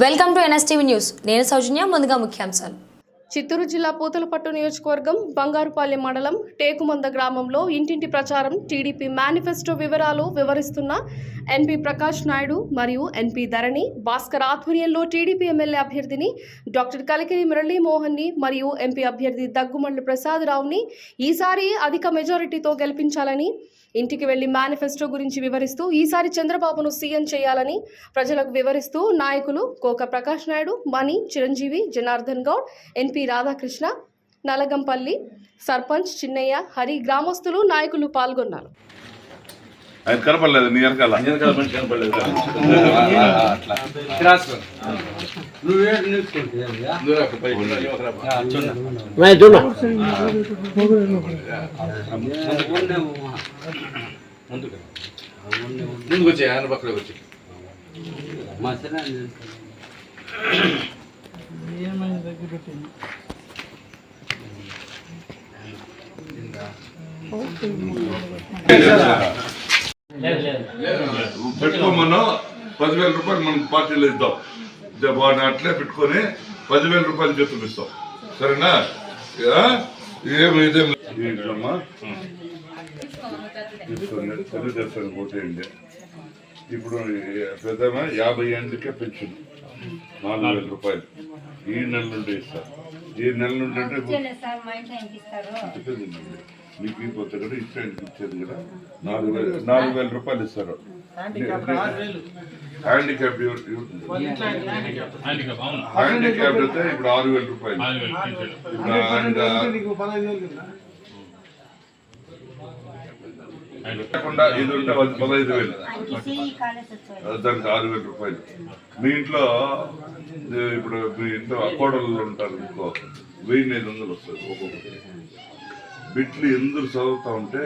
Welcome to NSTV news. నేను సౌజన్య. ముందుగా ముఖ్యాంశాలు. చిత్తూరు జిల్లా పూతలపట్టు నియోజకవర్గం బంగారుపాలెం మండలం టేకుమంద గ్రామంలో ఇంటింటి ప్రచారం టీడీపీ మేనిఫెస్టో వివరాలు వివరిస్తున్న ఎన్పీ ప్రకాష్ నాయుడు మరియు ఎన్పీ ధరణి భాస్కర్ ఆధ్వర్యంలో టీడీపీ ఎమ్మెల్యే అభ్యర్థిని డాక్టర్ కలికిరి మురళీమోహన్ని మరియు ఎంపీ అభ్యర్థి దగ్గుమండ్ల ప్రసాదరావుని ఈసారి అధిక మెజారిటీతో గెలిపించాలని, ఇంటికి వెళ్లి మేనిఫెస్టో గురించి వివరిస్తూ ఈసారి చంద్రబాబును సీఎం చేయాలని ప్రజలకు వివరిస్తూ నాయకులు కోక ప్రకాష్ నాయుడు, మణి, చిరంజీవి, జనార్దన్ గౌడ్, ఎన్పీ రాధాకృష్ణ, నలగంపల్లి సర్పంచ్ చిన్నయ్య, హరి, గ్రామస్తులు, నాయకులు పాల్గొన్నారు. కనపడలేదు నీ వెనకాల ముందుకు వచ్చి ఆయన పక్కన వచ్చి పెట్టుకోమను 10,000 రూపాయలు మనం పార్టీలో ఇద్దాం. వాడిని అట్లే పెట్టుకొని 10,000 రూపాయలు జీతం ఇస్తాం. సరేనా? ఏమమ్మా తెలుగుదేశానికి ఓటేయండి. ఇప్పుడు పెద్ద 50 ఏళ్ళకే పెన్షన్ 4,000 రూపాయలు ఈ నెల నుండి ఇస్తారు. ఈ నెల నుండి అంటే మీకు ఇంకొక కూడా ఇష్టానికి ఇచ్చేది కూడా 4,000 రూపాయలు ఇస్తారు. హ్యాండిక్యాప్ అయితే ఇప్పుడు 6,000 రూపాయలు. కాకుండా ఇది ఉంటే 15,000, దానికి 6,000 రూపాయలు. మీ ఇంట్లో ఇప్పుడు మీ ఇంట్లో అకోడలు ఉంటారు, ఇంకో 1,500 వస్తుంది ఒక్కొక్కటి. బిట్లు ఎందుకు చదువుతూ ఉంటే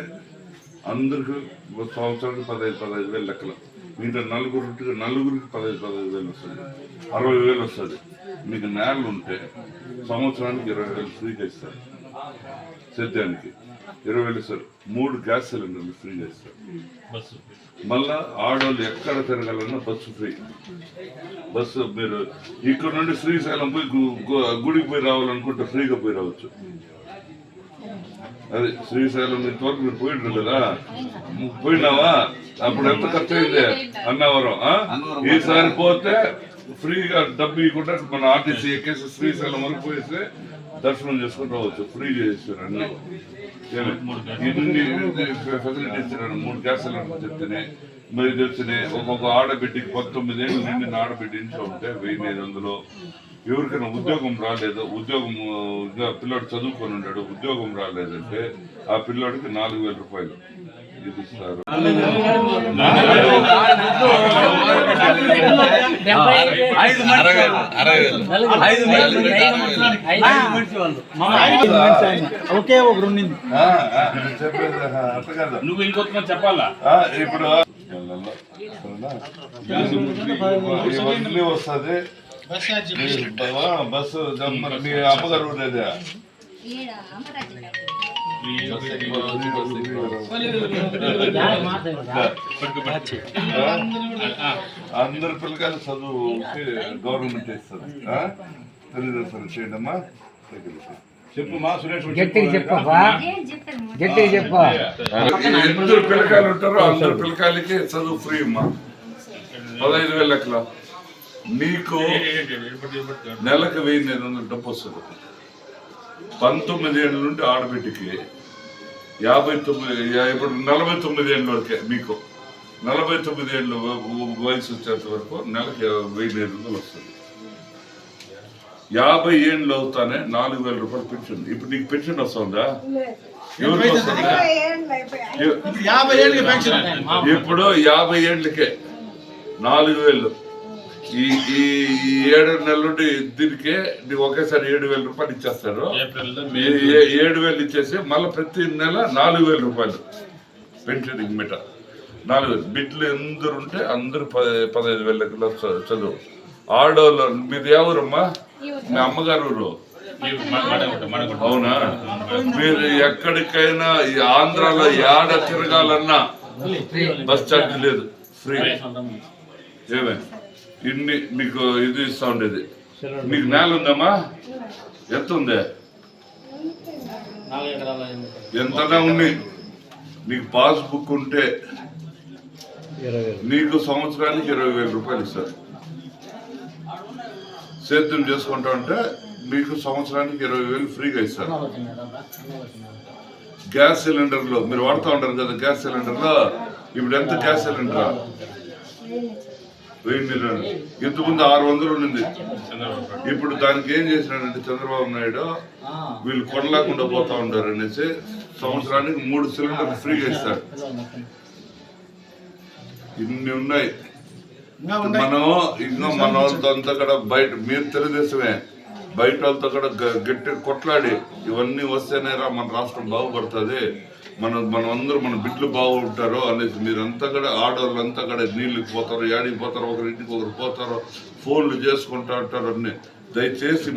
అందరికి సంవత్సరానికి 15,000 లెక్కలు. మీతో నలుగురికి 15,000 వస్తుంది, 60,000 వస్తుంది. మీకు నేలలు ఉంటే సంవత్సరానికి 20,000 ఫ్రీగా ఇస్తారు. సేద్యానికి 20,000 ఇస్తారు. 3 గ్యాస్ సిలిండర్లు ఫ్రీగా ఇస్తారు. మళ్ళా ఆడవాళ్ళు ఎక్కడ తిరగాలన్నా బస్సు ఫ్రీ. బస్సు మీరు ఇక్కడ నుండి శ్రీశైలం పోయి గుడికి పోయి రావాలనుకుంటే ఫ్రీగా పోయి రావచ్చు. అది శ్రీశైలం ఇంతవరకు మీరు పోయిండ్రు కదా, పోయినావా? అప్పుడు ఎంత ఖర్చు అయింది అన్నవరం. ఈసారి పోతే ఫ్రీగా డబ్బు ఇవ్వకుండా మన ఆర్టీసీ ఎక్కేసి శ్రీశైలం వరకు పోయేసి దర్శనం చేసుకుని రావచ్చు. ఫ్రీ చేసేసారు అన్ని. ఫెసిలిటీ ఇచ్చినారు. 3 గ్యాస్ సిలిండర్లు చెప్తేనే మరి తెచ్చినాయి. ఒక్కొక్క ఆడబిడ్డకి 19 ఏళ్ళు నిండిన ఆడబిడ్డ ఇంట్లో ఉంటే 1,500. ఎవరికైనా ఉద్యోగం రాలేదు, ఉద్యోగం పిల్లోడు చదువుకొని ఉన్నాడు, ఉద్యోగం రాలేదంటే ఆ పిల్లోడికి 4,000 రూపాయలు ఇది ఇస్తారు. నువ్వు ఇంకొక చెప్పాలా? ఇప్పుడు వస్తుంది బస్సు. మీ అమ్మగారు ఉండేదా? అందరు పిల్లకాయలు చదువుకి గవర్నమెంట్ ఇస్తుంది. తెలుగుదేశం చేయండి అమ్మా. చెప్పుమా సురేష్. ఎందరు పిల్లకాయలు ఉంటారో అందరు పిల్లకాయలకి చదువు ఫ్రీ అమ్మా. 15,000 లెక్కల నీకు నెలకు 1,500 డబ్బు వస్తుంది. 19 ఏళ్ళ నుండి ఆడబిడ్డకి 59, ఇప్పుడు 49 ఏళ్ళ వరకే. మీకు 49 ఏళ్ళు వయసు వచ్చేంత వరకు నెలకు 1,500 వస్తుంది. 50 ఏళ్ళు అవుతానే 4,000 రూపాయలు పెన్షన్. ఇప్పుడు నీకు పెన్షన్ వస్తుందా? ఎవరికి వస్తుందా? ఇప్పుడు 50 ఏళ్ళకే 4,000. ఈ 7 నెలల నుండి దీనికే ఒకేసారి 7,000 రూపాయలు ఇచ్చేస్తారు. 7,000 ఇచ్చేసి మళ్ళీ ప్రతి నెల 4,000 రూపాయలు పెన్షన్ ఇమ్మట. 4,000 బిడ్డలు ఎందరు ఉంటే అందరూ 15,000 చదువు. ఆడవాళ్ళు మీది ఎవరమ్మా? మీ అమ్మగారు ఊరు? అవునా? మీరు ఎక్కడికైనా ఆంధ్రాలో ఏడ తిరగాలన్నా బస్ ఛార్జ్ లేదు, ఫ్రీ. ఏమే ఇన్ని మీకు ఇది ఇస్తా ఉండేది. మీకు నేల ఉందమ్మా? ఎంత ఉంది? ఎంతనా ఉంది? నీకు పాస్బుక్ ఉంటే నీకు సంవత్సరానికి 20,000 రూపాయలు ఇస్తారు. సేద్యం చేసుకుంటా ఉంటే మీకు సంవత్సరానికి 20,000 ఫ్రీగా ఇస్తారు. గ్యాస్ సిలిండర్లో మీరు వాడుతూ ఉంటారు కదా, గ్యాస్ సిలిండర్లో ఇప్పుడు ఎంత గ్యాస్ సిలిండర్? 1000. ఇంతకుముందు 600 ఉండింది. ఇప్పుడు దానికి ఏం చేసినాడంటే చంద్రబాబు నాయుడు వీళ్ళు కొనలేకుండా పోతా ఉంటారు అనేసి సంవత్సరానికి 3 సిలిండర్లు ఫ్రీగా ఇస్తాడు. ఇన్ని ఉన్నాయి. మనం ఇంకా మన వాళ్ళతో అంతా కూడా బయట, మీరు తెలుగుదేశమే, బయట వాళ్ళతో కూడా గట్టి కొట్లాడి ఇవన్నీ వస్తేనేరా మన రాష్ట్రం బాగుపడుతుంది, మనమందరూ మన బిడ్డలు బాగుంటారు అనేసి మీరంతా కూడా ఆడవాళ్ళంతా కూడా నీళ్ళకి పోతారు, యాడికి పోతారు, ఒకరింటికి ఒకరు పోతారు, ఫోన్లు చేసుకుంటా ఉంటారు అన్ని. దయచేసి